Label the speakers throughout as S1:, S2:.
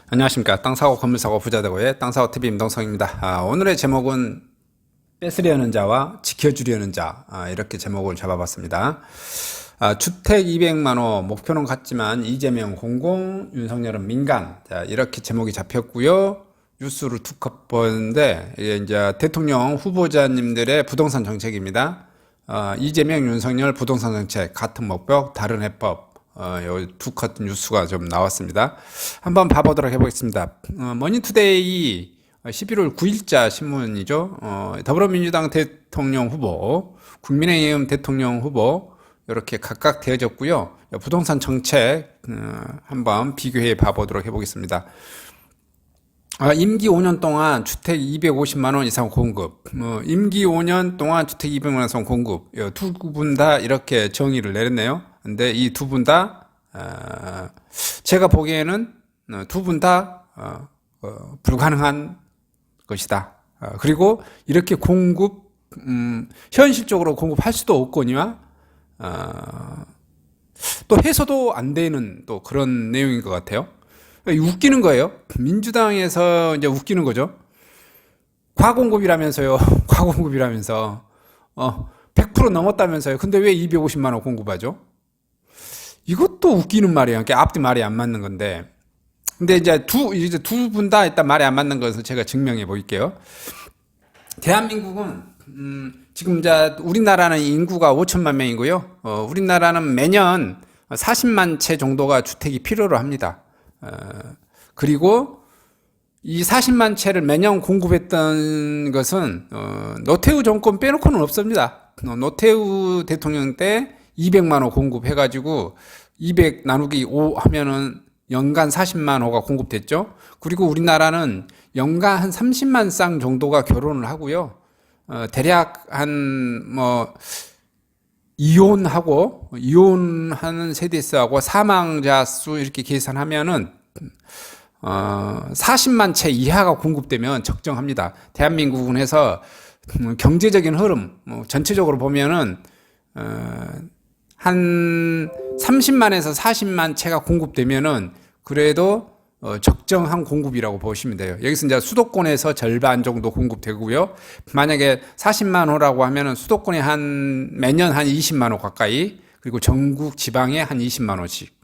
S1: 안녕하십니까. 땅사고 건물사고 부자되고의 땅사고TV 임동성입니다. 오늘의 제목은 뺏으려는 자와 지켜주려는 자, 이렇게 제목을 잡아봤습니다. 주택 200만호 목표는 같지만 이재명 공공, 윤석열은 민간, 자, 이렇게 제목이 잡혔고요. 뉴스를 툭 보는데 이게 이제 대통령 후보자님들의 부동산 정책입니다. 이재명, 윤석열 부동산 정책 같은 목표 다른 해법, 요 두 컷 뉴스가 좀 나왔습니다. 한번 봐보도록 해보겠습니다. 머니투데이 11월 9일자 신문이죠. 더불어민주당 대통령 후보, 국민의힘 대통령 후보 이렇게 각각 되어졌고요. 부동산 정책 한번 비교해 봐보도록 해보겠습니다. 임기 5년 동안 주택 250만 원 이상 공급, 임기 5년 동안 주택 200만 원 이상 공급, 두 분 다 이렇게 정의를 내렸네요. 근데 이 두 분 다, 제가 보기에는 두 분 다, 불가능한 것이다. 그리고 이렇게 공급, 현실적으로 공급할 수도 없거니와, 또 해서도 안 되는 또 그런 내용인 것 같아요. 웃기는 거예요. 민주당에서 이제 웃기는 거죠. 과공급이라면서요. 과공급이라면서. 100% 넘었다면서요. 근데 왜 250만 원 공급하죠? 이것도 웃기는 말이에요. 그러니까 앞뒤 말이 안 맞는 건데. 근데 이제 두 분 다 일단 말이 안 맞는 것을 제가 증명해 볼게요. 대한민국은, 지금 이제 우리나라는 인구가 5천만 명이고요. 우리나라는 매년 40만 채 정도가 주택이 필요로 합니다. 그리고 이 40만 채를 매년 공급했던 것은 노태우 정권 빼놓고는 없습니다. 노태우 대통령 때 200만 호 공급해가지고 200 나누기 5 하면은 연간 40만 호가 공급됐죠. 그리고 우리나라는 연간 한 30만 쌍 정도가 결혼을 하고요. 대략 이혼하는 세대수하고 사망자 수 이렇게 계산하면은 40만 채 이하가 공급되면 적정합니다. 대한민국은 해서 경제적인 흐름 전체적으로 보면은 한 30만에서 40만 채가 공급되면은 그래도 적정한 공급이라고 보시면 돼요. 여기서 이제 수도권에서 절반 정도 공급되고요. 만약에 40만 호라고 하면은 수도권에 매년 한 20만 호 가까이, 그리고 전국 지방에 한 20만 호씩.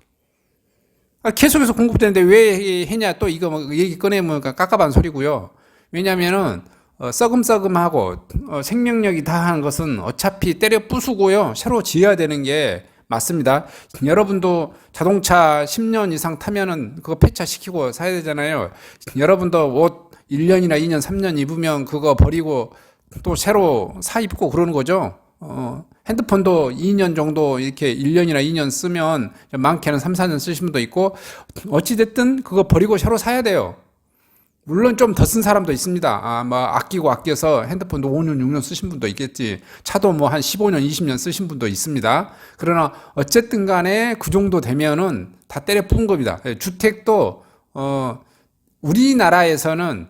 S1: 계속해서 공급되는데 왜 했냐, 또 이거 얘기 꺼내면 깝깝한 소리고요. 왜냐면은 썩음썩음하고 생명력이 다한 것은 어차피 때려 부수고요. 새로 지어야 되는 게 맞습니다. 여러분도 자동차 10년 이상 타면은 그거 폐차시키고 사야 되잖아요. 여러분도 옷 1년이나 2년, 3년 입으면 그거 버리고 또 새로 사 입고 그러는 거죠. 핸드폰도 2년 정도 이렇게 1년이나 2년 쓰면 많게는 3, 4년 쓰신 분도 있고, 어찌됐든 그거 버리고 새로 사야 돼요. 물론 좀 더 쓴 사람도 있습니다. 아끼고 아껴서 핸드폰도 5년, 6년 쓰신 분도 있겠지. 차도 뭐 한 15년, 20년 쓰신 분도 있습니다. 그러나 어쨌든 간에 그 정도 되면은 다 때려 부은 겁니다. 주택도, 우리나라에서는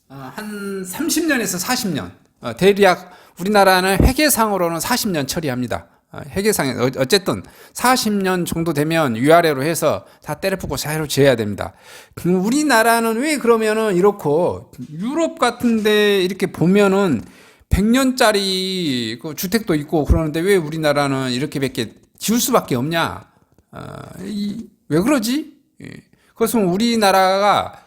S1: 한 30년에서 40년, 대략 우리나라는 회계상으로는 40년 처리합니다. 회계상에 어쨌든 40년 정도 되면 위아래로 해서 다 때려붓고 새로 지어야 됩니다. 우리나라는 왜 그러면은 이렇고, 유럽 같은데 이렇게 보면은 100년짜리 그 주택도 있고 그러는데 왜 우리나라는 이렇게밖에 지을 수밖에 없냐? 왜 그러지? 그것은 우리나라가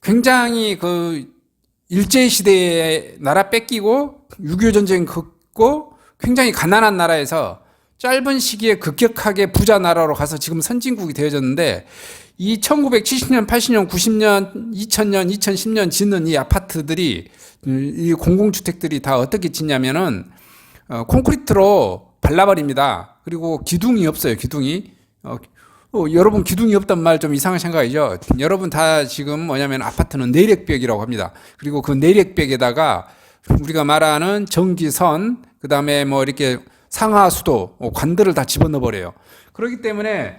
S1: 굉장히 그 일제시대에 나라 뺏기고 6.25 전쟁 긋고 굉장히 가난한 나라에서 짧은 시기에 급격하게 부자 나라로 가서 지금 선진국이 되어졌는데, 이 1970년, 80년, 90년, 2000년, 2010년 짓는 이 아파트들이, 이 공공주택들이 다 어떻게 짓냐면은 콘크리트로 발라버립니다. 그리고 기둥이 없어요. 기둥이. 여러분 기둥이 없단 말 좀 이상한 생각이죠. 여러분 다 지금 뭐냐면 아파트는 내력벽이라고 합니다. 그리고 그 내력벽에다가 우리가 말하는 전기선, 그 다음에 뭐 이렇게 상하수도, 관들을 다 집어넣어 버려요. 그렇기 때문에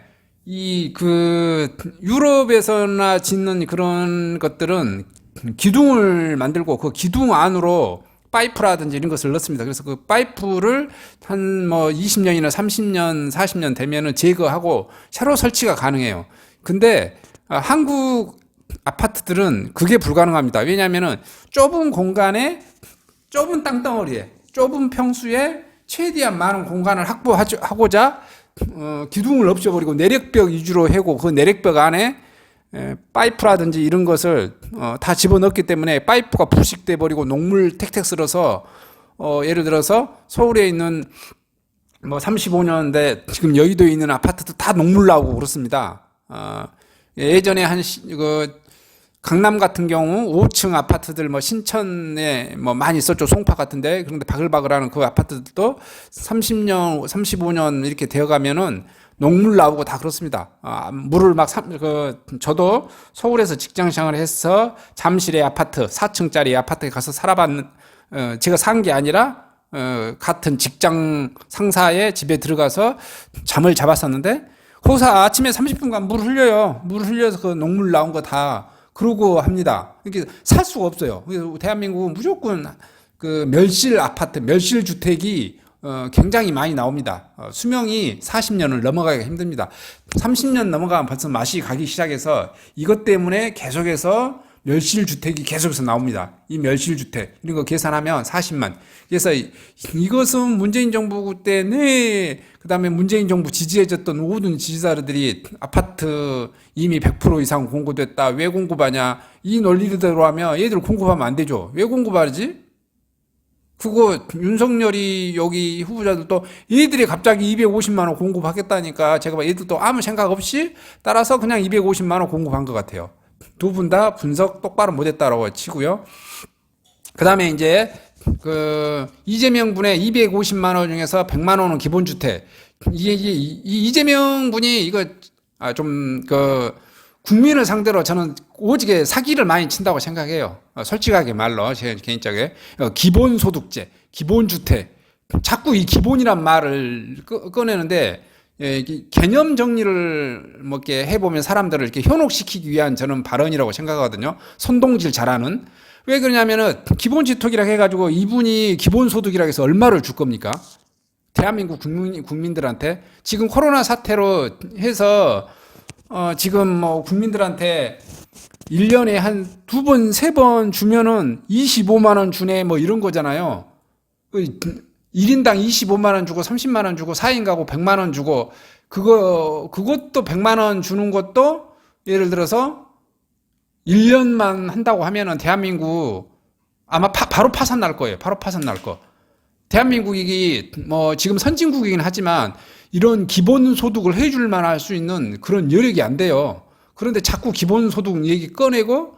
S1: 유럽에서나 짓는 그런 것들은 기둥을 만들고 그 기둥 안으로 파이프라든지 이런 것을 넣습니다. 그래서 그 파이프를 한 뭐 20년이나 30년, 40년 되면은 제거하고 새로 설치가 가능해요. 근데 한국 아파트들은 그게 불가능합니다. 왜냐하면은 좁은 공간에 좁은 땅덩어리에 좁은 평수에 최대한 많은 공간을 확보하고자 기둥을 없애버리고 내력벽 위주로 해고 그 내력벽 안에 파이프라든지 이런 것을 다 집어넣기 때문에 파이프가 부식돼 버리고 녹물 택택 쓸어서 예를 들어서 서울에 있는 뭐 35년대 지금 여의도에 있는 아파트도 다 녹물 나오고 그렇습니다. 예전에 강남 같은 경우 5층 아파트들 뭐 신천에 뭐 많이 있었죠. 송파 같은데. 그런데 바글바글하는 그 아파트들도 30년, 35년 이렇게 되어 가면은 녹물 나오고 다 그렇습니다. 물을 저도 서울에서 직장 생활을 해서 잠실의 아파트, 4층짜리 아파트에 가서 살아봤는, 제가 산 게 아니라, 같은 직장 상사의 집에 들어가서 잠을 잡았었는데, 거기서 아침에 30분간 물을 흘려요. 물을 흘려서 그 녹물 나온 거 다 그러고 합니다. 이렇게 살 수가 없어요. 대한민국은 무조건 그 멸실 아파트, 멸실 주택이 굉장히 많이 나옵니다. 수명이 40년을 넘어가기가 힘듭니다. 30년 넘어가면 벌써 맛이 가기 시작해서 이것 때문에 계속해서 멸실주택이 계속해서 나옵니다. 이 멸실주택 이런 거 계산하면 40만. 그래서 이것은 문재인 정부 때 그 다음에 문재인 정부 지지해줬던 모든 지지자들이 아파트 이미 100% 이상 공급됐다. 왜 공급하냐. 이 논리대로 하면 얘들 공급하면 안 되죠. 왜 공급하지? 그거 윤석열이 여기 후보자들도 얘들이 갑자기 250만 원 공급하겠다니까 제가 얘들도 아무 생각 없이 따라서 그냥 250만 원 공급한 것 같아요. 두 분 다 분석 똑바로 못했다라고 치고요. 그 다음에 이제 이재명 분의 250만 원 중에서 100만 원은 기본주택. 이재명 분이 이거 국민을 상대로 저는 오지게 사기를 많이 친다고 생각해요. 솔직하게 말로 제 개인적에 기본소득제, 기본주택. 자꾸 이 기본이란 말을 꺼내는데 개념 정리를 뭐 이렇게 해보면 사람들을 이렇게 현혹시키기 위한 저는 발언이라고 생각하거든요. 선동질 잘하는. 왜 그러냐면은 기본주택이라고 해가지고 이분이 기본소득이라고 해서 얼마를 줄 겁니까? 대한민국 국민들한테 지금 코로나 사태로 해서 지금 뭐 국민들한테 1년에 한 2번, 3번 주면은 25만 원 주네 뭐 이런 거잖아요. 1인당 25만 원 주고 30만 원 주고 4인 가구 100만 원 주고 그것도 100만 원 주는 것도 예를 들어서 1년만 한다고 하면은 대한민국 아마 바로 파산 날 거예요. 바로 파산 날 거. 대한민국이 뭐 지금 선진국이긴 하지만 이런 기본소득을 해줄 만할 수 있는 그런 여력이 안 돼요. 그런데 자꾸 기본소득 얘기 꺼내고,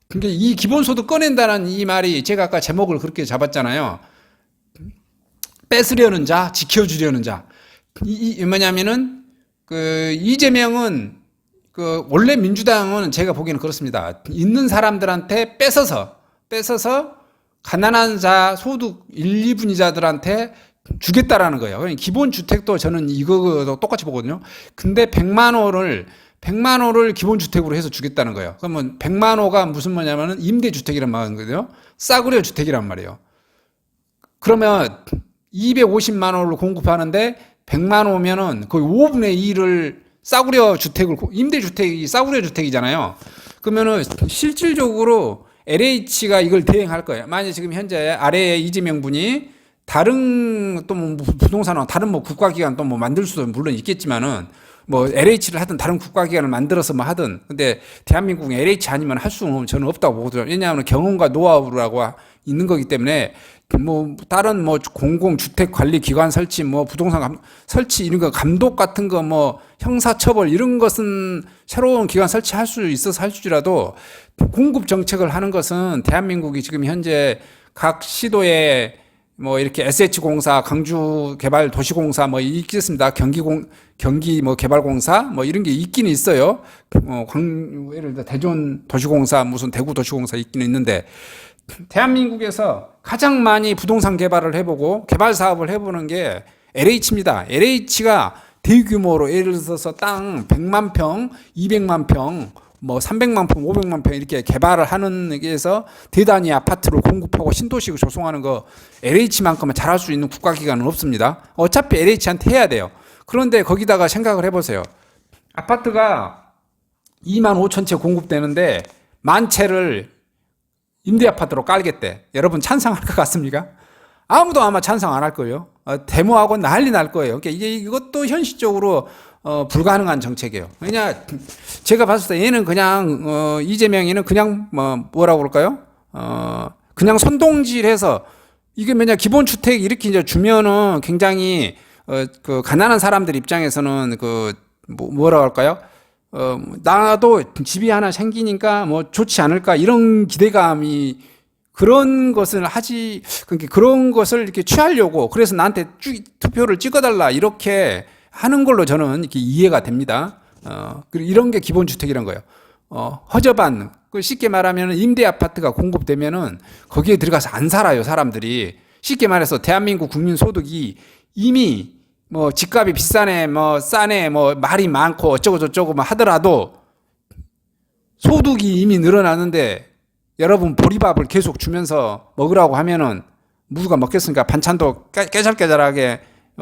S1: 그러니까 이 기본소득 꺼낸다는 이 말이 제가 아까 제목을 그렇게 잡았잖아요. 뺏으려는 자, 지켜주려는 자. 뭐냐면은, 이재명은, 원래 민주당은 제가 보기에는 그렇습니다. 있는 사람들한테 뺏어서, 가난한 자, 소득 1, 2분위자들한테 주겠다라는 거예요. 그러니까 기본주택도 저는 이거 똑같이 보거든요. 근데 100만 호를 기본주택으로 해서 주겠다는 거예요. 그러면 100만 호가 무슨 말이냐면은 임대주택이란 말이거든요. 싸구려 주택이란 말이에요. 그러면 250만 호를 공급하는데 100만 호면은 거의 5분의 1을 싸구려 주택을, 임대주택이 싸구려 주택이잖아요. 그러면은 실질적으로 LH가 이걸 대행할 거예요. 만약에 지금 현재 아래에 이재명 분이 다른 또 뭐 부동산은 다른 뭐 국가기관 또 뭐 만들 수도 물론 있겠지만은 뭐 LH를 하든 다른 국가기관을 만들어서 뭐 하든, 근데 대한민국에 LH 아니면 할 수는 저는 없다고 보거든요. 왜냐하면 경험과 노하우라고 있는 거기 때문에 뭐 다른 뭐 공공주택관리기관 설치, 뭐 부동산 설치 이런 거 감독 같은 거 뭐 형사처벌 이런 것은 새로운 기관 설치할 수 있어서 할지라도 공급 정책을 하는 것은 대한민국이 지금 현재 각 시도에 뭐 이렇게 SH공사, 강주개발도시공사 뭐 있겠습니다. 경기 뭐 개발공사 뭐 이런 게 있기는 있어요. 예를 들어 대전도시공사, 무슨 대구도시공사 있기는 있는데, 대한민국에서 가장 많이 부동산 개발을 해보고 개발 사업을 해보는 게 LH입니다. LH가 대규모로 예를 들어서 땅 100만 평, 200만 평, 뭐 300만 평, 500만 평 이렇게 개발을 하는 데에서 대단히 아파트를 공급하고 신도시를 조성하는 거 LH만큼은 잘할 수 있는 국가기관은 없습니다. 어차피 LH한테 해야 돼요. 그런데 거기다가 생각을 해보세요. 아파트가 2만 5천 채 공급되는데 만 채를 임대아파트로 깔겠대. 여러분 찬성할 것 같습니까? 아무도 아마 찬성 안 할 거예요. 데모하고 난리 날 거예요. 그러니까 이것도 현실적으로 불가능한 정책이에요. 왜냐, 제가 봤을 때 얘는 그냥 이재명이는 그냥 뭐라고 그럴까요? 그냥 선동질해서 이게 뭐냐, 기본주택 이렇게 이제 주면은 굉장히 그 가난한 사람들 입장에서는 그 뭐라고 할까요? 나도 집이 하나 생기니까 뭐 좋지 않을까 이런 기대감이 그런 것을 그러니까 그런 것을 이렇게 취하려고 그래서 나한테 투표를 찍어달라 이렇게 하는 걸로 저는 이렇게 이해가 됩니다. 그리고 이런 게 기본주택이란 거예요. 허접한, 쉽게 말하면 임대 아파트가 공급되면은 거기에 들어가서 안 살아요, 사람들이. 쉽게 말해서 대한민국 국민 소득이 이미 뭐 집값이 비싸네, 뭐 싸네, 뭐 말이 많고 어쩌고 저쩌고 하더라도 소득이 이미 늘어나는데 여러분 보리밥을 계속 주면서 먹으라고 하면은 누가 먹겠습니까? 반찬도 깨잘깨잘하게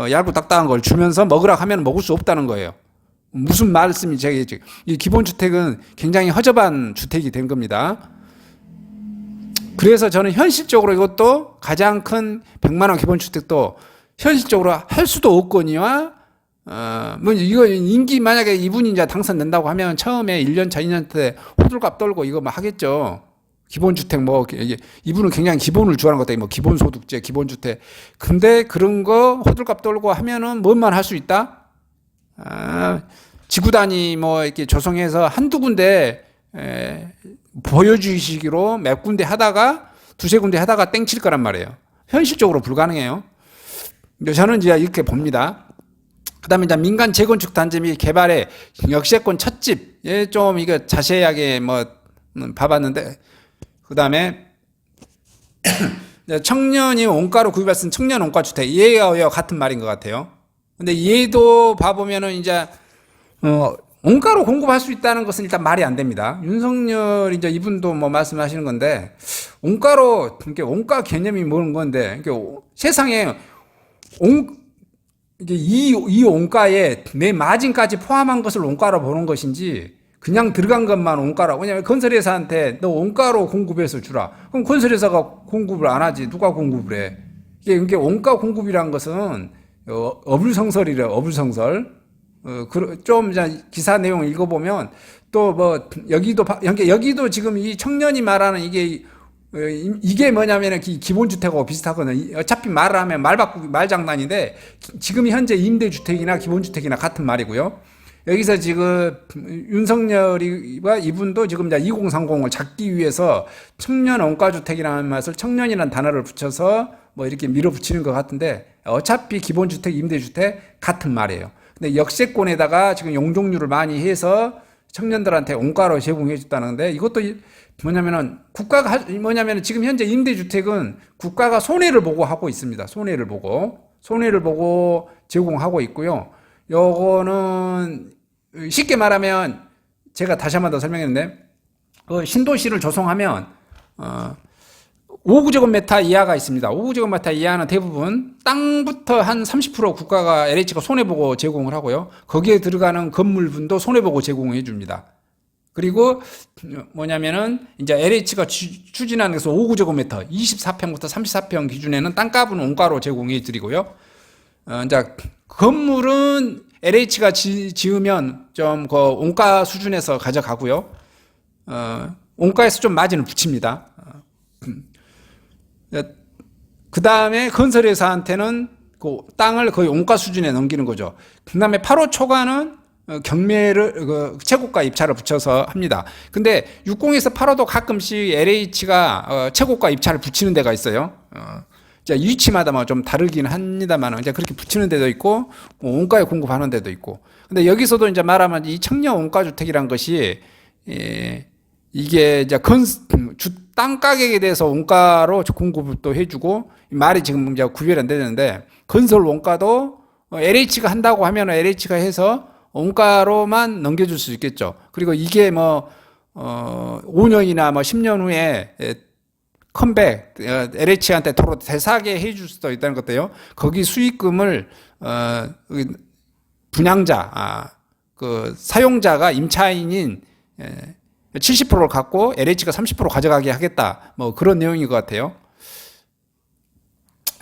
S1: 얇고 딱딱한 걸 주면서 먹으라고 하면 먹을 수 없다는 거예요. 무슨 말씀이 제가 지금 이 기본주택은 굉장히 허접한 주택이 된 겁니다. 그래서 저는 현실적으로 이것도 가장 큰 100만 원 기본주택도 현실적으로 할 수도 없거니와 뭐 이거 임기 만약에 이분이 이제 당선된다고 하면 처음에 1년차 2년 때 호들갑 떨고 이거 막 하겠죠. 기본주택 이분은 굉장히 기본을 주하는 것 같아요. 뭐 기본소득제, 기본주택. 근데 그런 거 호들갑 떨고 하면은 뭔만 할 수 있다? 지구단위 이렇게 조성해서 한두 군데 보여주시기로 몇 군데 하다가 두세 군데 하다가 땡칠 거란 말이에요. 현실적으로 불가능해요. 저는 이제 이렇게 봅니다. 그 다음에 이제 민간 재건축 단지 및 개발의 역세권 찻집. 좀 이거 자세하게 봐봤는데, 그 다음에 청년이 원가로 구입할 수 있는 청년 원가 주택. 얘와 같은 말인 것 같아요. 근데 얘도 봐보면은 이제, 원가로 공급할 수 있다는 것은 일단 말이 안 됩니다. 윤석열 이제 이분도 말씀하시는 건데, 원가로, 그러니까 원가 개념이 뭐는 건데, 그러니까 세상에 이 원가에 내 마진까지 포함한 것을 원가로 보는 것인지 그냥 들어간 것만 원가라고. 왜냐하면 건설회사한테 너 원가로 공급해서 주라. 그럼 건설회사가 공급을 안 하지. 누가 공급을 해? 이게 원가 공급이란 것은 어불성설이래요. 어불성설. 좀 기사 내용 읽어보면 또 여기도 지금 이 청년이 말하는 이게 뭐냐면 기본주택하고 비슷하거든요. 어차피 말을 하면 말장난인데 지금 현재 임대주택이나 기본주택이나 같은 말이고요. 여기서 지금 윤석열이와 이분도 지금 2030을 잡기 위해서 청년 원가주택이라는 말을 청년이라는 단어를 붙여서 이렇게 밀어붙이는 것 같은데 어차피 기본주택, 임대주택 같은 말이에요. 근데 역세권에다가 지금 용적률을 많이 해서 청년들한테 원가로 제공해 줬다는데 이것도 뭐냐면은 지금 현재 임대주택은 국가가 손해를 보고 하고 있습니다. 손해를 보고 제공하고 있고요. 요거는 쉽게 말하면 제가 다시 한 번 더 설명했는데 신도시를 조성하면 5제곱미터 이하가 있습니다. 5제곱미터 이하는 대부분 땅부터 한 30% 국가가 LH가 손해보고 제공을 하고요. 거기에 들어가는 건물분도 손해보고 제공해 줍니다. 그리고 이제 LH가 추진하는 것은 5제곱미터 24평부터 34평 기준에는 땅값은 원가로 제공해 드리고요. 이제 건물은 LH가 지으면 좀 그 원가 수준에서 가져가고요. 원가에서 좀 마진을 붙입니다. 그 다음에 건설회사한테는 그 땅을 거의 원가 수준에 넘기는 거죠. 그 다음에 8호 초과는 경매를 최고가 입찰을 붙여서 합니다. 근데 60에서 8호도 가끔씩 LH가 최고가 입찰을 붙이는 데가 있어요. 위치마다 좀 다르긴 합니다만 이제 그렇게 붙이는 데도 있고 원가에 공급하는 데도 있고. 근데 여기서도 이제 말하면 이 청년 원가 주택이란 것이 이게 이제 땅 가격에 대해서 원가로 공급을 또 해주고 말이 지금 이제 구별이 안 되는데 건설 원가도 LH가 한다고 하면 LH가 해서 원가로만 넘겨줄 수 있겠죠. 그리고 이게 5년이나 10년 후에 컴백, LH한테 도로 대사하게 해줄 수도 있다는 것도요. 거기 수익금을, 분양자, 사용자가 임차인인 70%를 갖고 LH가 30% 가져가게 하겠다. 뭐 그런 내용인 것 같아요.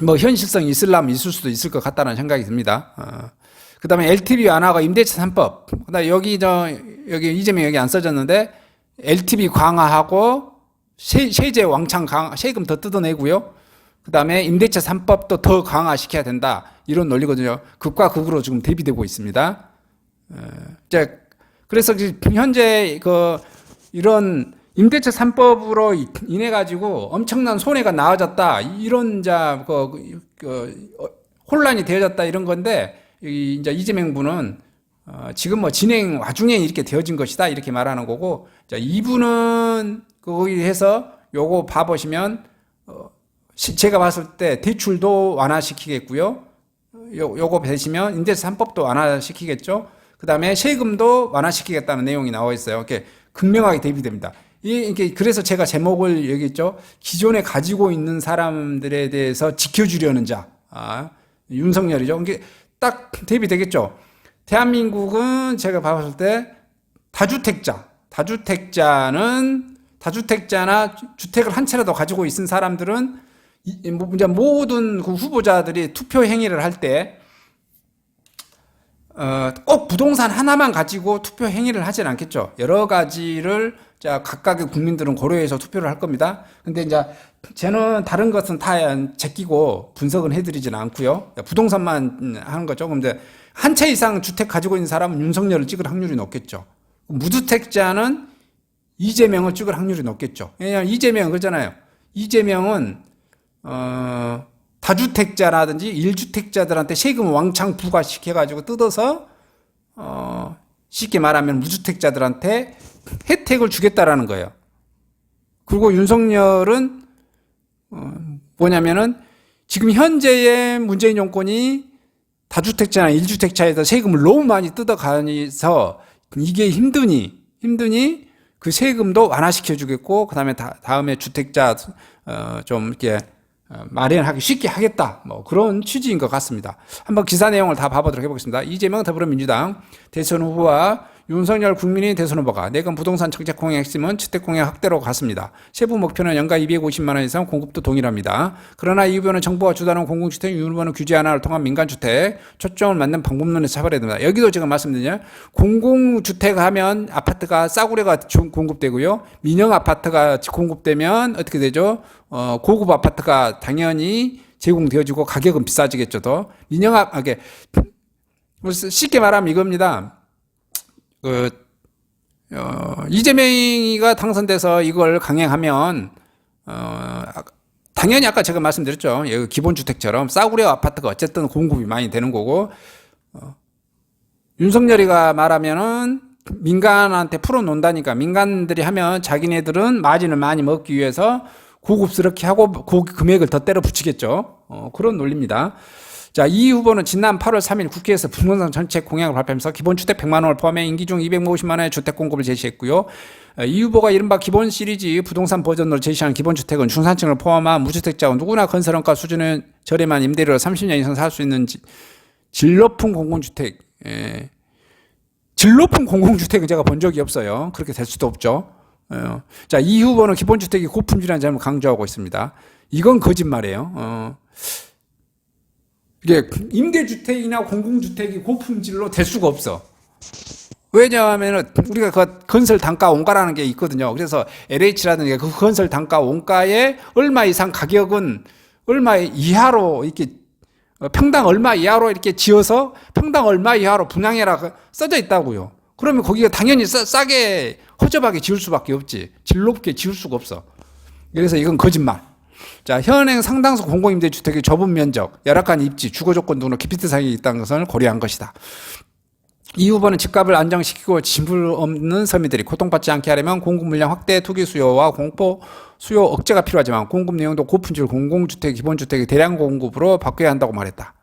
S1: 뭐 현실성이 있을 수도 있을 것 같다는 생각이 듭니다. 그 다음에 LTV 완화가 임대차 3법. 그다음에 여기 이재명 여기 안 써졌는데 LTV 강화하고 세제 왕창 강화, 세금 더 뜯어내고요. 그 다음에 임대차 3법도 더 강화시켜야 된다. 이런 논리거든요. 극과 극으로 지금 대비되고 있습니다. 그래서 현재 이런 임대차 3법으로 인해 가지고 엄청난 손해가 나아졌다. 이런 혼란이 되어졌다 이런 건데 이제 이재명 분은 지금 뭐 진행 와중에 이렇게 되어진 것이다 이렇게 말하는 거고, 자, 이분은 거기에서 요거 봐보시면 제가 봤을 때 대출도 완화시키겠고요. 요거 보시면 임대차 3법도 완화시키겠죠. 그 다음에 세금도 완화시키겠다는 내용이 나와 있어요. 이렇게 극명하게 대비됩니다. 그래서 제가 제목을 여기 있죠. 기존에 가지고 있는 사람들에 대해서 지켜주려는 자, 윤석열이죠. 이게 딱 대비되겠죠. 대한민국은 제가 봤을 때 다주택자나 주택을 한 채라도 가지고 있는 사람들은 모든 그 후보자들이 투표 행위를 할 때 꼭 부동산 하나만 가지고 투표 행위를 하진 않겠죠. 여러 가지를 각각의 국민들은 고려해서 투표를 할 겁니다. 근데 이제 저는 다른 것은 다 제끼고 분석은 해드리지는 않고요. 부동산만 하는 거죠. 근데 한 채 이상 주택 가지고 있는 사람은 윤석열을 찍을 확률이 높겠죠. 무주택자는 이재명을 찍을 확률이 높겠죠. 왜냐하면 이재명은 그러잖아요. 이재명은 다주택자라든지 1주택자들한테 세금 왕창 부과시켜가지고 뜯어서 쉽게 말하면 무주택자들한테 혜택을 주겠다라는 거예요. 그리고 윤석열은 뭐냐면은 지금 현재의 문재인 정권이 다주택자나 1주택자에서 세금을 너무 많이 뜯어가서 이게 힘드니 그 세금도 완화시켜 주겠고, 그 다음에 다음에 주택자 좀 이렇게 마련하기 쉽게 하겠다. 뭐 그런 취지인 것 같습니다. 한번 기사 내용을 다 봐보도록 해보겠습니다. 이재명 더불어민주당 대선 후보와 윤석열 국민의 대선 후보가 내건 부동산 정책 공약 핵심은 주택 공약 확대로 갔습니다. 세부 목표는 연간 250만 원 이상 공급도 동일합니다. 그러나 이 후보는 정부가 주도하는 공공주택 유무는 규제 하나를 통한 민간주택 초점을 맞는 방법론에서 차별해야 됩니다. 여기도 제가 말씀드리냐, 공공주택 하면 아파트가 싸구려가 공급되고요. 민영 아파트가 공급되면 어떻게 되죠? 고급 아파트가 당연히 제공되어지고 가격은 비싸지겠죠. 더 쉽게 말하면 이겁니다. 이재명이가 당선돼서 이걸 강행하면 당연히 아까 제가 말씀드렸죠. 기본주택처럼 싸구려 아파트가 어쨌든 공급이 많이 되는 거고, 윤석열이가 말하면은 민간한테 풀어놓는다니까, 민간들이 하면 자기네들은 마진을 많이 먹기 위해서 고급스럽게 하고 금액을 더 때려 붙이겠죠. 그런 논리입니다. 자, 이 후보는 지난 8월 3일 국회에서 부동산 정책 공약을 발표하면서 기본주택 100만 원을 포함해 임기 중 250만 원의 주택 공급을 제시했고요. 이 후보가 이른바 기본 시리즈 부동산 버전으로 제시한 기본주택은 중산층을 포함한 무주택자와 누구나 건설원가 수준의 저렴한 임대료로 30년 이상 살 수 있는 질 높은 공공주택. 질 높은 공공주택은 제가 본 적이 없어요. 그렇게 될 수도 없죠. 자, 이 후보는 기본주택이 고품질이라는 점을 강조하고 있습니다. 이건 거짓말이에요. 이게 임대주택이나 공공주택이 고품질로 될 수가 없어. 왜냐하면 우리가 그 건설 단가 원가라는 게 있거든요. 그래서 LH라든지 그 건설 단가 원가에 얼마 이상 가격은 얼마 이하로 이렇게 평당 얼마 이하로 이렇게 지어서 평당 얼마 이하로 분양해라 써져 있다고요. 그러면 거기가 당연히 싸게 허접하게 지을 수밖에 없지. 질 높게 지을 수가 없어. 그래서 이건 거짓말. 자, 현행 상당수 공공임대주택의 좁은 면적, 열악한 입지, 주거조건 등으로 기피트 사항이 있다는 것을 고려한 것이다. 이 후보는 집값을 안정시키고 지불 없는 서민들이 고통받지 않게 하려면 공급 물량 확대, 투기 수요와 공포 수요 억제가 필요하지만 공급 내용도 고품질 공공주택, 기본주택의 대량 공급으로 바뀌어야 한다고 말했다.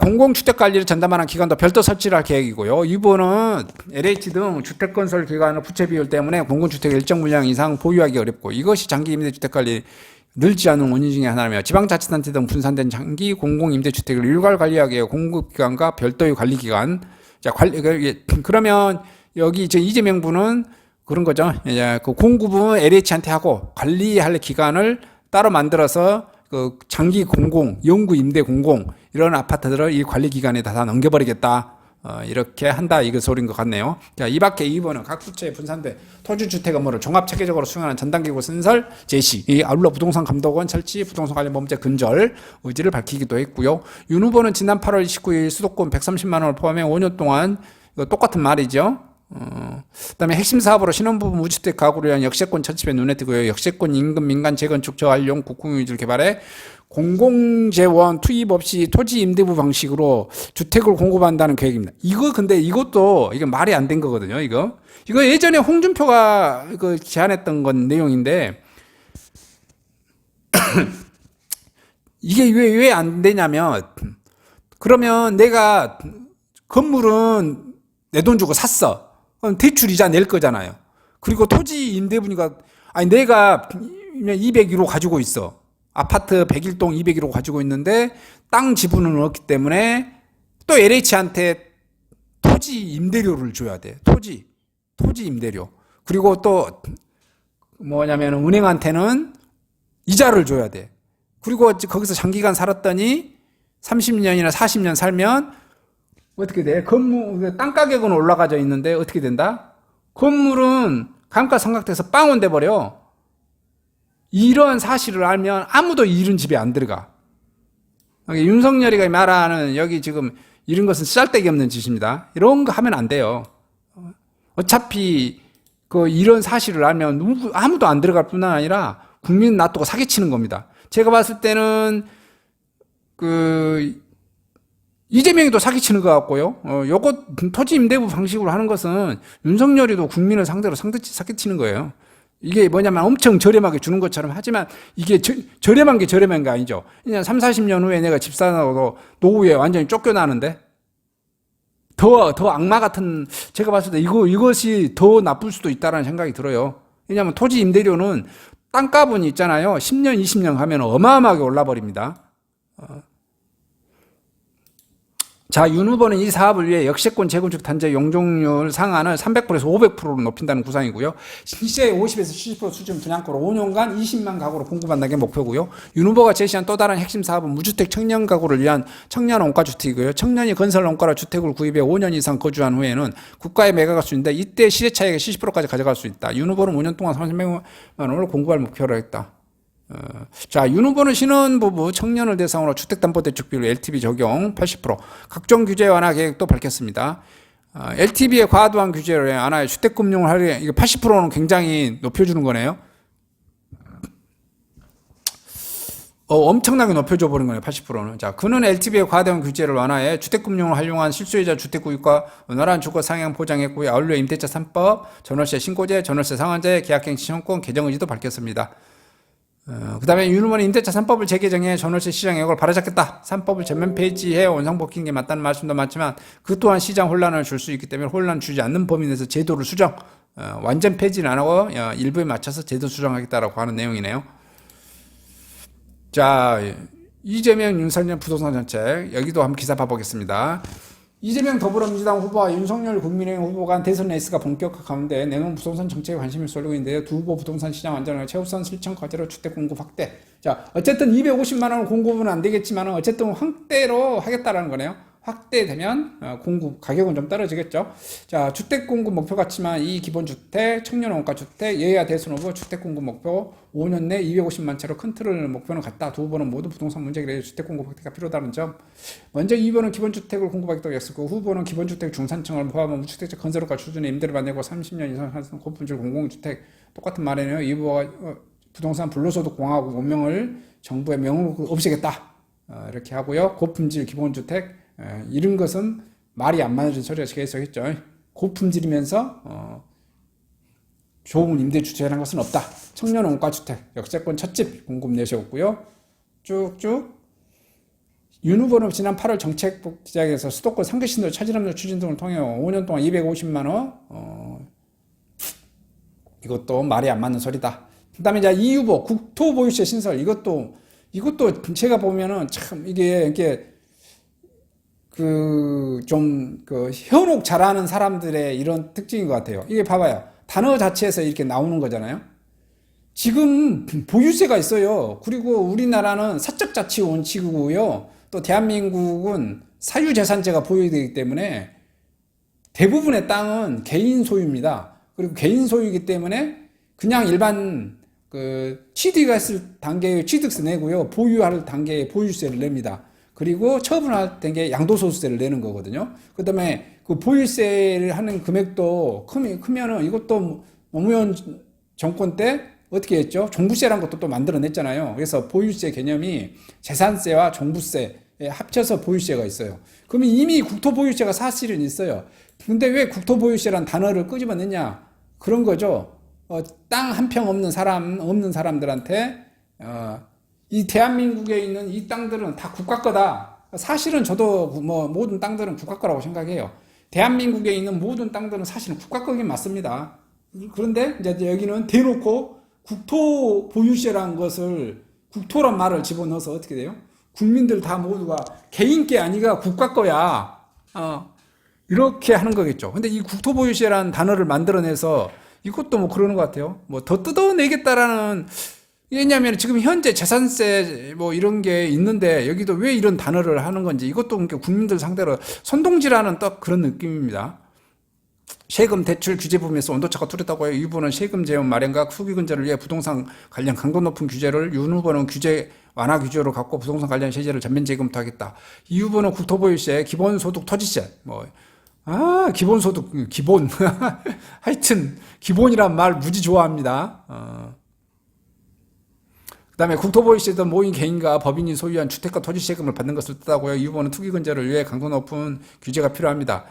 S1: 공공주택관리를 전담하는 기관도 별도 설치를 할 계획이고요. 이번은 LH 등 주택건설 기관의 부채 비율 때문에 공공주택 일정 물량 이상 보유하기 어렵고, 이것이 장기 임대주택관리 늘지 않는 원인 중에 하나라며 지방자치단체 등 분산된 장기 공공임대주택을 일괄 관리하기 위해 공급기관과 별도의 관리기관. 자, 그러면 여기 이재명 분은 그런 거죠. 그 공급은 LH한테 하고 관리할 기관을 따로 만들어서 그 장기 공공, 영구 임대 공공 이런 아파트들을 이 관리기관에 다 넘겨버리겠다. 이렇게 한다 이거 소리인 것 같네요. 자, 이 밖에 2번은 각 부처에 분산된 토지주택 업무를 종합체계적으로 수행하는 전담기구 신설 제시, 이 아울러 부동산 감독원 설치, 부동산 관련 범죄 근절 의지를 밝히기도 했고요. 윤 후보는 지난 8월 29일 수도권 130만 원을 포함해 5년 동안 이거 똑같은 말이죠. 그다음에 핵심 사업으로 신혼부부 무주택 가구를 위한 역세권 철집에 눈에 띄고요. 역세권 인근 민간 재건축 저활용 국공 위주를 개발해 공공재원 투입 없이 토지 임대부 방식으로 주택을 공급한다는 계획입니다. 이거 근데 이것도 이거 말이 안 된 거거든요. 이거 예전에 홍준표가 그 제안했던 건 내용인데 이게 왜 안 되냐면 그러면 내가 건물은 내 돈 주고 샀어. 그럼 대출 이자 낼 거잖아요. 그리고 토지 임대분이가 아니 내가 201호 가지고 있어. 아파트 101동 201호 가지고 있는데 땅 지분은 없기 때문에 또 LH한테 토지 임대료를 줘야 돼. 토지 임대료. 그리고 또 뭐냐면 은행한테는 이자를 줘야 돼. 그리고 거기서 장기간 살았더니 30년이나 40년 살면 어떻게 돼? 건물 땅 가격은 올라가져 있는데 어떻게 된다? 건물은 감가상각돼서 빵원 돼 버려. 이런 사실을 알면 아무도 이런 집에 안 들어가. 윤석열이가 말하는 여기 지금 이런 것은 쓸데기 없는 짓입니다. 이런 거 하면 안 돼요. 어차피 이런 사실을 알면 아무도 안 들어갈 뿐만 아니라 국민 놔두고 사기치는 겁니다. 제가 봤을 때는 이재명이도 사기치는 것 같고요. 요거 토지 임대부 방식으로 하는 것은 윤석열이도 국민을 상대로 사기치는 거예요. 이게 뭐냐면 엄청 저렴하게 주는 것처럼 하지만 이게 저렴한 게 아니죠. 그냥 3, 40년 후에 내가 집 사나도 노후에 완전히 쫓겨나는데 더 악마 같은 제가 봤을 때 이것이 더 나쁠 수도 있다라는 생각이 들어요. 왜냐하면 토지 임대료는 땅값은 있잖아요. 10년, 20년 가면 어마어마하게 올라버립니다. 자, 윤 후보는 이 사업을 위해 역세권 재건축 단지 용적률 상한을 300%에서 500%로 높인다는 구상이고요. 시세 50에서 70% 수준 분양가로 5년간 20만 가구로 공급한다는 게 목표고요. 윤 후보가 제시한 또 다른 핵심 사업은 무주택 청년 가구를 위한 청년 원가주택이고요. 청년이 건설 원가로 주택을 구입해 5년 이상 거주한 후에는 국가에 매각할 수 있는데 이때 시세 차익의 70%까지 가져갈 수 있다. 윤 후보는 5년 동안 300만 원을 공급할 목표로 했다. 자, 윤 후보는 신혼부부 청년을 대상으로 주택담보대출 비율 LTV 적용 80%, 각종 규제 완화 계획도 밝혔습니다. LTV의 과도한 규제를 완화해 주택금융을 하려 이게 80%는 굉장히 높여주는 거네요. 엄청나게 높여줘 버린 거네요. 80%는. 자, 그는 LTV의 과도한 규제를 완화해 주택금융을 활용한 실수요자 주택구입과 원활한 주거 상향 보장했고요. 아울러 임대차 3법, 전월세 신고제, 전월세 상한제, 계약갱신 시청권 개정 의지도 밝혔습니다. 그 다음에 윤 후보는 임대차 3법을 재개정해 전월세 시장 애호를 바로잡겠다. 3법을 전면 폐지해 원상복귀인 게 맞다는 말씀도 많지만 그 또한 시장 혼란을 줄 수 있기 때문에 혼란 주지 않는 범위 내에서 제도를 수정, 완전 폐지는 안 하고 일부에 맞춰서 제도 수정하겠다라고 하는 내용이네요. 자, 이재명 윤석열 부동산 정책 여기도 한번 기사 봐보겠습니다. 이재명 더불어민주당 후보와 윤석열 국민의힘 후보 간 대선 레이스가 본격화 가운데 내년 부동산 정책에 관심을 쏠리고 있는데요. 두 후보 부동산 시장 안정을 최우선 실천 과제로 주택 공급 확대. 자, 어쨌든 250만 원 공급은 안 되겠지만 어쨌든 확대로 하겠다라는 거네요. 확대되면 공급 가격은 좀 떨어지겠죠. 자, 주택 공급 목표 같지만 이 기본주택, 청년 원가주택, 여야 대선 후보 주택 공급 목표 5년 내 250만 채로 큰 틀을 목표는 같다. 두 후보는 모두 부동산 문제 해결에 주택 공급 확대가 필요하다는 점. 먼저 2번은 기본주택을 공급하겠다고 했었고 후보는 기본주택 중산층을 포함한 무주택자 건설업과 수준의 임대를 받내고 30년 이상 사는 고품질 공공주택 똑같은 말이네요. 이 후보가 부동산 불로소득 공화국 운명을 정부의 명으로 없애겠다. 이렇게 하고요. 고품질 기본주택 이런 것은 말이 안 맞는 소리가 계속 했죠. 고품질이면서 좋은 임대주택이라는 것은 없다. 청년 원가주택, 역세권 첫집 공급 내세웠고요. 쭉쭉 윤 후보는 지난 8월 정책시장에서 수도권 상계 신도 차질없는 추진 등을 통해 5년 동안 250만 원 이것도 말이 안 맞는 소리다. 그다음에 이제 이 후보 국토보유세 신설 이것도 제가 보면은 참 이게 그 좀 그 현혹 잘하는 사람들의 이런 특징인 것 같아요. 이게 봐봐요. 단어 자체에서 이렇게 나오는 거잖아요. 지금 보유세가 있어요. 그리고 우리나라는 사적자치 원칙이고요. 또 대한민국은 사유재산제가 보유되기 때문에 대부분의 땅은 개인 소유입니다. 그리고 개인 소유이기 때문에 그냥 일반 그 취득 했을 단계의 취득세 내고요. 보유할 단계의 보유세를 냅니다. 그리고 처분할 단계에 양도소득세를 내는 거거든요. 그 다음에 그 보유세를 하는 금액도 크면은 이것도 노무현 정권 때 어떻게 했죠? 종부세라는 것도 또 만들어냈잖아요. 그래서 보유세 개념이 재산세와 종부세에 합쳐서 보유세가 있어요. 그러면 이미 국토보유세가 사실은 있어요. 근데 왜 국토보유세란 단어를 끄집어냈냐? 그런 거죠. 땅 한 평 없는 사람들한테, 이 대한민국에 있는 이 땅들은 다 국가 거다. 사실은 저도 뭐 모든 땅들은 국가 거라고 생각해요. 대한민국에 있는 모든 땅들은 사실은 국가 거긴 맞습니다. 그런데 이제 여기는 대놓고 국토 보유세라는 것을 국토란 말을 집어넣어서 어떻게 돼요? 국민들 다 모두가 개인 게 아니라 국가 거야. 이렇게 하는 거겠죠. 근데 이 국토 보유세라는 단어를 만들어내서 이것도 뭐 그러는 것 같아요. 뭐 더 뜯어내겠다라는, 왜냐하면 지금 현재 재산세 뭐 이런 게 있는데 여기도 왜 이런 단어를 하는 건지, 이것도 그러니까 국민들 상대로 선동질하는 딱 그런 느낌입니다. 세금 대출 규제 부분에서 온도차가 뚜렷하고요. 이 후보는 세금 제한 마련과 후기 근절을 위해 부동산 관련 강도 높은 규제를, 윤 후보는 규제 완화 규제로 갖고 부동산 관련 세제를 전면 재검토 하겠다. 이 후보는 국토보유세, 기본소득, 토지세, 기본소득, 기본. 하여튼, 기본이란 말 무지 좋아합니다. 그 다음에 국토보유세도 모인 개인과 법인이 소유한 주택과 토지세금을 받는 것을 뜻하고요. 이 후보는 투기 근절을 위해 강도 높은 규제가 필요합니다.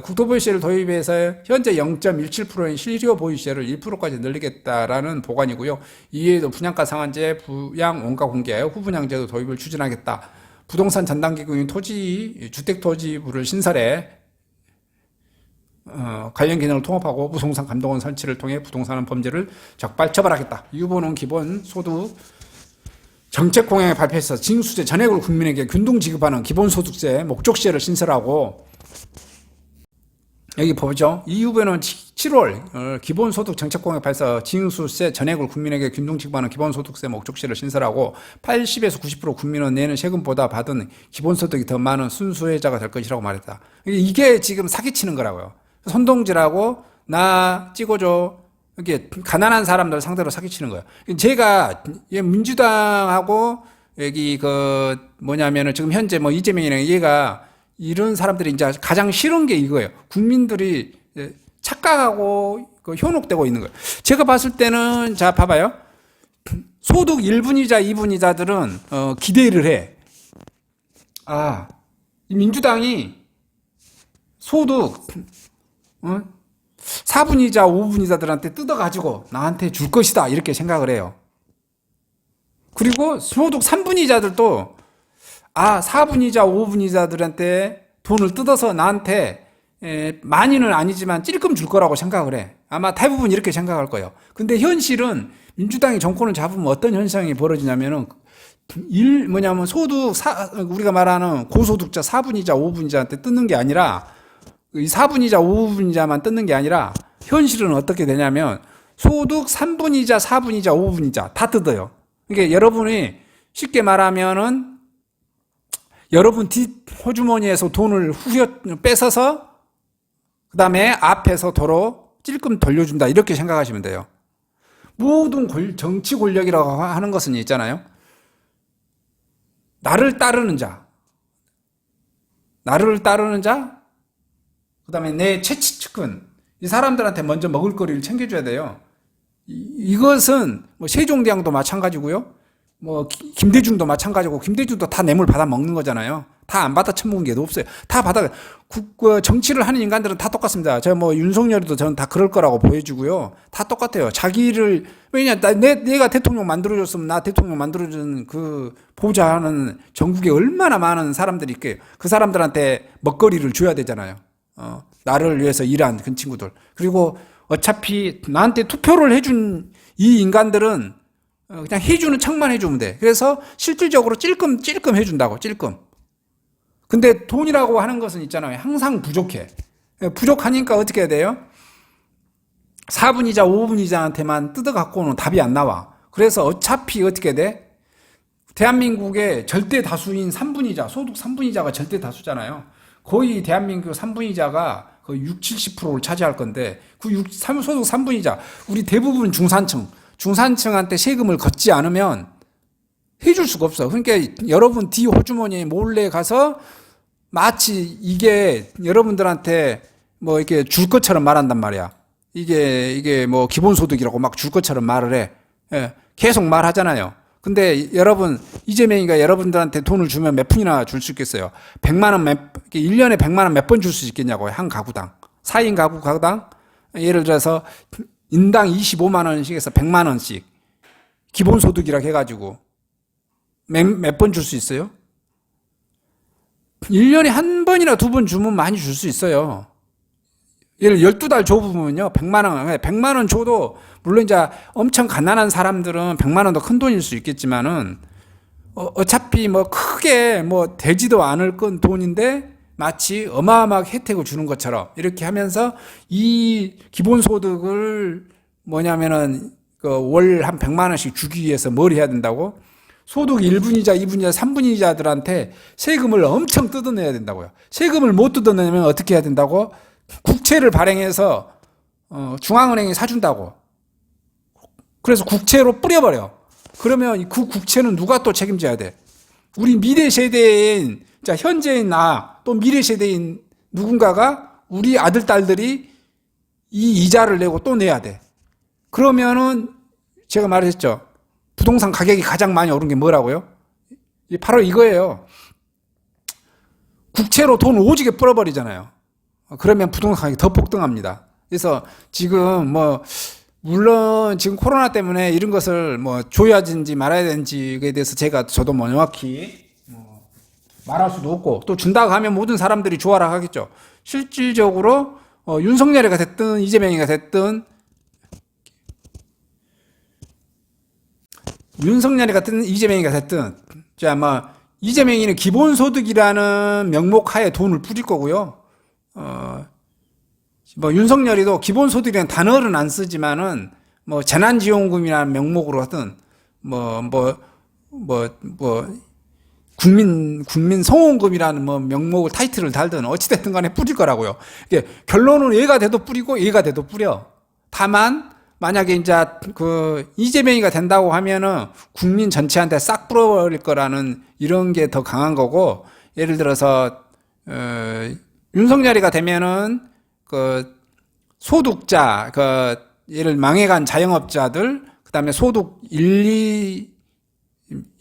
S1: 국토보유세를 도입해서 현재 0.17%인 실효 보유세를 1%까지 늘리겠다라는 보관이고요. 이외에도 분양가 상한제, 부양 원가 공개, 후분양제도 도입을 추진하겠다. 부동산 전담기구인 주택토지부를 신설해 관련 기능을 통합하고 부동산 감독원 설치를 통해 부동산 범죄를 적발 처벌하겠다. 이 후보는 기본 소득 정책 공약에 발표해서 징수제 전액을 국민에게 균등 지급하는 기본소득세 목적세를 신설하고, 여기 보죠. 이 후보는 7월 기본소득 정책공약 발서 징수세 전액을 국민에게 균등 지급하는 기본소득세 목적세를 신설하고 80에서 90% 국민은 내는 세금보다 받은 기본소득이 더 많은 순수혜자가 될 것이라고 말했다. 이게 지금 사기치는 거라고요. 선동질하고 나 찍어줘. 이게 가난한 사람들 상대로 사기치는 거예요. 제가 민주당하고 여기 뭐냐면은 지금 현재 뭐 이재명이랑 얘가 이런 사람들이 이제 가장 싫은 게 이거예요. 국민들이 착각하고 현혹되고 있는 거예요. 제가 봤을 때는, 자, 봐봐요. 소득 1분이자 2분이자들은, 기대를 해. 이 민주당이 소득, 4분이자 5분이자들한테 뜯어가지고 나한테 줄 것이다. 이렇게 생각을 해요. 그리고 소득 3분이자들도 4분이자 5분이자들한테 돈을 뜯어서 나한테 많이는 아니지만 찔끔 줄 거라고 생각을 해. 아마 대부분 이렇게 생각할 거예요. 근데 현실은 민주당이 정권을 잡으면 어떤 현상이 벌어지냐면은 우리가 말하는 고소득자 4분이자 5분이자한테 뜯는 게 아니라, 이 4분이자 5분이자만 뜯는 게 아니라 현실은 어떻게 되냐면 소득 3분이자 4분이자 5분이자 다 뜯어요. 그러니까 여러분이 쉽게 말하면은 여러분 뒷호주머니에서 돈을 뺏어서 그 다음에 앞에서 도로 찔끔 돌려준다, 이렇게 생각하시면 돼요. 모든 정치 권력이라고 하는 것은 있잖아요. 나를 따르는 자, 그 다음에 내 최측근, 이 사람들한테 먼저 먹을거리를 챙겨줘야 돼요. 이것은 뭐 세종대왕도 마찬가지고요. 뭐 김대중도 마찬가지고, 김대중도 다 뇌물 받아 먹는 거잖아요. 다 안 받아 처먹은 게 없어요. 다 받아. 정치를 하는 인간들은 다 똑같습니다. 제가 뭐 윤석열도 저는 다 그럴 거라고 보여주고요. 다 똑같아요. 내가 대통령 만들어줬으면 나 대통령 만들어준 그 보좌하는 전국에 얼마나 많은 사람들이 있게요. 그 사람들한테 먹거리를 줘야 되잖아요. 나를 위해서 일한 그 친구들. 그리고 어차피 나한테 투표를 해준 이 인간들은 그냥 해주는 척만 해주면 돼. 그래서 실질적으로 찔끔 해준다고, 찔끔. 근데 돈이라고 하는 것은 있잖아요. 항상 부족해. 부족하니까 어떻게 해야 돼요? 4분이자 5분이자한테만 뜯어갖고는 답이 안 나와. 그래서 어차피 어떻게 돼? 대한민국의 절대 다수인 3분이자, 소득 3분이자가 절대 다수잖아요. 거의 대한민국 3분이자가 거의 60, 70%를 차지할 건데, 소득 3분이자, 우리 대부분 중산층한테 세금을 걷지 않으면 해줄 수가 없어. 그러니까 여러분 뒤 호주머니에 몰래 가서 마치 이게 여러분들한테 뭐 이렇게 줄 것처럼 말한단 말이야. 이게 뭐 기본소득이라고 막 줄 것처럼 말을 해. 예, 계속 말하잖아요. 근데 여러분, 이재명이가 여러분들한테 돈을 주면 몇 푼이나 줄 수 있겠어요? 1년에 100만 원 몇 번 줄 수 있겠냐고요. 한 가구당. 4인 가구당. 예를 들어서 인당 25만 원씩 해서 100만 원씩. 기본소득이라고 해가지고. 몇 번 줄 수 있어요? 1년에 한 번이나 두 번 주면 많이 줄 수 있어요. 예를 12달 줘보면요. 100만 원. 100만 원 줘도, 물론 이제 엄청 가난한 사람들은 100만 원도 큰 돈일 수 있겠지만은, 어차피 뭐 크게 뭐 되지도 않을 건 돈인데, 마치 어마어마하게 혜택을 주는 것처럼 이렇게 하면서 이 기본소득을 뭐냐면은 월 한 100만 원씩 주기 위해서 뭘 해야 된다고? 소득 1분이자, 2분이자, 3분이자들한테 세금을 엄청 뜯어내야 된다고요. 세금을 못 뜯어내면 어떻게 해야 된다고? 국채를 발행해서 중앙은행이 사준다고. 그래서 국채로 뿌려버려. 그러면 그 국채는 누가 또 책임져야 돼? 우리 미래 세대인, 자 현재인 나, 또 미래 세대인 누군가가 우리 아들 딸들이 이 이자를 내고 또 내야 돼. 그러면은 제가 말했죠. 부동산 가격이 가장 많이 오른 게 뭐라고요? 바로 이거예요. 국채로 돈 오지게 풀어버리잖아요. 그러면 부동산 가격이 더 폭등합니다. 그래서 지금 물론 지금 코로나 때문에 이런 것을 줘야 되는지 말아야 되는지에 대해서 저도 명확히 말할 수도 없고, 또 준다고 하면 모든 사람들이 좋아라 하겠죠. 실질적으로 윤석열이가 됐든 이재명이가 됐든 이재명이가 됐든, 자, 이재명이는 기본소득이라는 명목 하에 돈을 뿌릴 거고요. 윤석열이도 기본소득이라는 단어는 안 쓰지만은, 재난지원금이라는 명목으로 하든, 국민 성원금이라는 명목을 타이틀을 달든 어찌됐든 간에 뿌릴 거라고요. 이게 결론은 얘가 돼도 뿌리고 얘가 돼도 뿌려. 다만, 만약에 이제 이재명이가 된다고 하면은 국민 전체한테 싹 뿌려버릴 거라는 이런 게 더 강한 거고, 예를 들어서 윤석열이가 되면은 소득자, 예를 망해간 자영업자들, 그다음에 소득 1,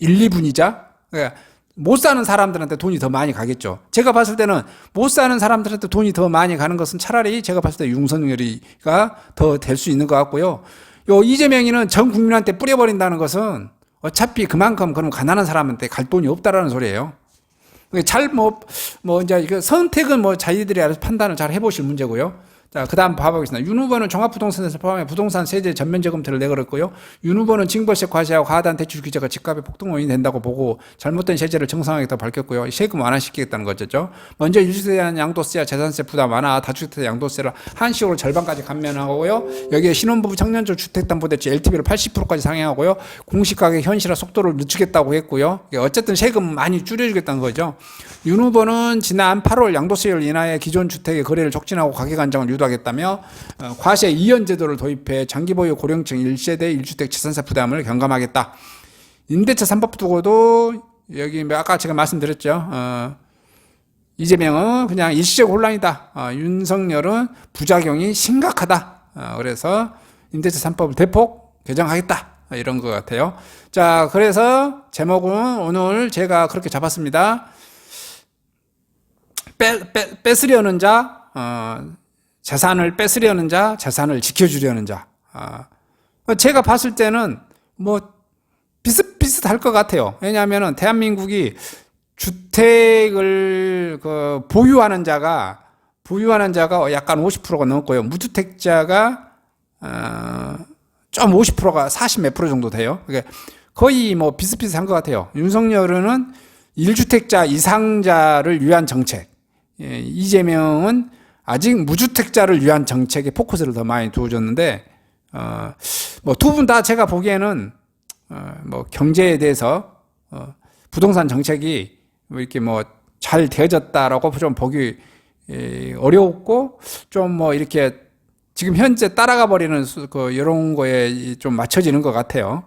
S1: 2분이자, 그러니까 못 사는 사람들한테 돈이 더 많이 가겠죠. 제가 봤을 때는 못 사는 사람들한테 돈이 더 많이 가는 것은 차라리 제가 봤을 때 윤석열이가 더 될 수 있는 것 같고요. 이재명이는 전 국민한테 뿌려버린다는 것은 어차피 그만큼 그럼 가난한 사람한테 갈 돈이 없다라는 소리예요. 이제 이거 선택은 자기들이 알아서 판단을 잘 해보실 문제고요. 자, 그 다음 봐보겠습니다. 윤 후보는 종합부동산세를 포함해 부동산 세제 전면 재검토를 내걸었고요. 윤 후보는 징벌세 과세와 과다한 대출 규제가 집값의 폭등 원인이 된다고 보고 잘못된 세제를 정상하게 밝혔고요. 세금 완화시키겠다는 거죠. 먼저 1주택에 대한 양도세와 재산세 부담 완화, 다주택에 양도세를 한식으로 절반까지 감면하고요. 여기에 신혼부부 청년적 주택담보대출 LTV를 80%까지 상향하고요. 공시가격 현실화 속도를 늦추겠다고 했고요. 어쨌든 세금 많이 줄여주겠다는 거죠. 윤 후보는 지난 8월 양도세율 인하에 기존 주택의 거래를 촉진하고 가격 안정을 유도하겠다며 과세 이연 제도를 도입해 장기 보유 고령층 1세대 1주택 재산세 부담을 경감하겠다. 임대차 3법 두고도 여기 아까 제가 말씀드렸죠. 이재명은 그냥 일시적 혼란이다. 윤석열은 부작용이 심각하다. 그래서 임대차 3법을 대폭 개정하겠다. 이런 것 같아요. 자, 그래서 제목은 오늘 제가 그렇게 잡았습니다. 뺏으려는 자, 재산을 뺏으려는 자, 재산을 지켜주려는 자. 제가 봤을 때는 비슷비슷할 것 같아요. 왜냐하면 대한민국이 주택을 보유하는 자가 약간 50%가 넘고요. 무주택자가 좀 50%가 40 몇 프로 정도 돼요. 그러니까 거의 뭐 비슷비슷한 것 같아요. 윤석열은 1주택자 이상자를 위한 정책, 이재명은 아직 무주택자를 위한 정책에 포커스를 더 많이 두어줬는데, 뭐 두 분 다 제가 보기에는 뭐 경제에 대해서 부동산 정책이 뭐 이렇게 뭐 잘 되어졌다라고 좀 보기 어려웠고, 좀 뭐 이렇게 지금 현재 따라가 버리는 이런 거에 좀 맞춰지는 것 같아요.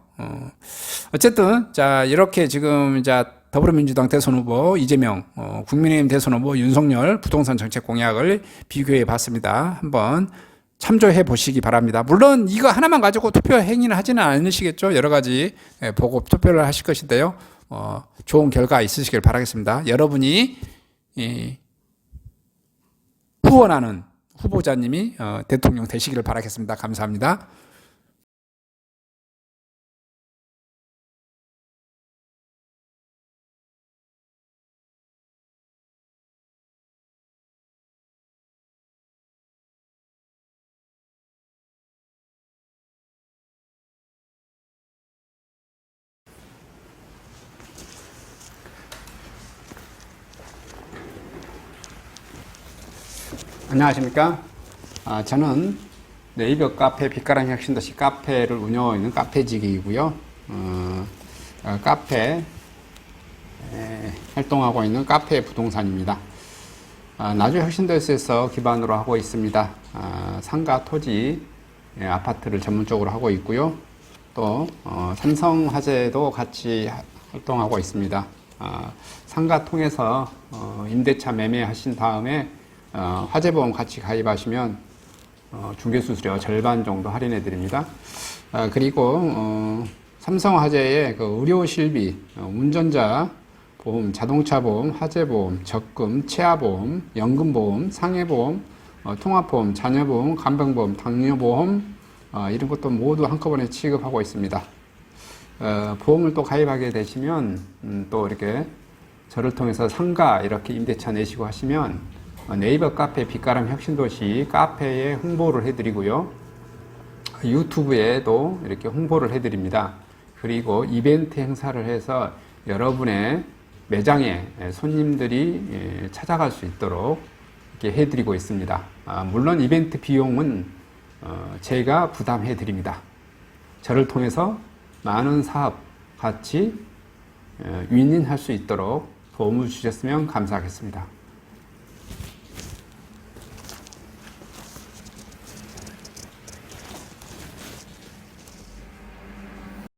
S1: 어쨌든 자 이렇게 지금 이제 더불어민주당 대선 후보 이재명, 국민의힘 대선 후보 윤석열 부동산 정책 공약을 비교해 봤습니다. 한번 참조해 보시기 바랍니다. 물론 이거 하나만 가지고 투표 행위는 하지는 않으시겠죠. 여러 가지 보고 투표를 하실 것인데요. 좋은 결과 있으시길 바라겠습니다. 여러분이 후원하는 후보자님이 대통령 되시기를 바라겠습니다. 감사합니다. 안녕하십니까. 저는 네이버 카페 빛가람 혁신도시 카페를 운영하고 있는 카페직이고요. 카페 활동하고 있는 카페 부동산입니다. 나주 혁신도시에서 기반으로 하고 있습니다. 상가 토지 아파트를 전문적으로 하고 있고요. 또 삼성화재도 같이 활동하고 있습니다. 상가 통해서 임대차 매매하신 다음에 화재보험 같이 가입하시면 중개수수료 절반 정도 할인해 드립니다. 그리고 삼성화재의 그 의료실비, 운전자 보험, 자동차 보험, 화재보험, 적금, 치아보험, 연금보험, 상해보험, 통합보험, 자녀보험, 간병보험, 당뇨보험 이런 것도 모두 한꺼번에 취급하고 있습니다. 보험을 또 가입하게 되시면 또 이렇게 저를 통해서 상가 이렇게 임대차 내시고 하시면 네이버 카페 빛가람 혁신도시 카페에 홍보를 해드리고요. 유튜브에도 이렇게 홍보를 해드립니다. 그리고 이벤트 행사를 해서 여러분의 매장에 손님들이 찾아갈 수 있도록 이렇게 해드리고 있습니다. 물론 이벤트 비용은 제가 부담해 드립니다. 저를 통해서 많은 사업 같이 윈윈할 수 있도록 도움을 주셨으면 감사하겠습니다.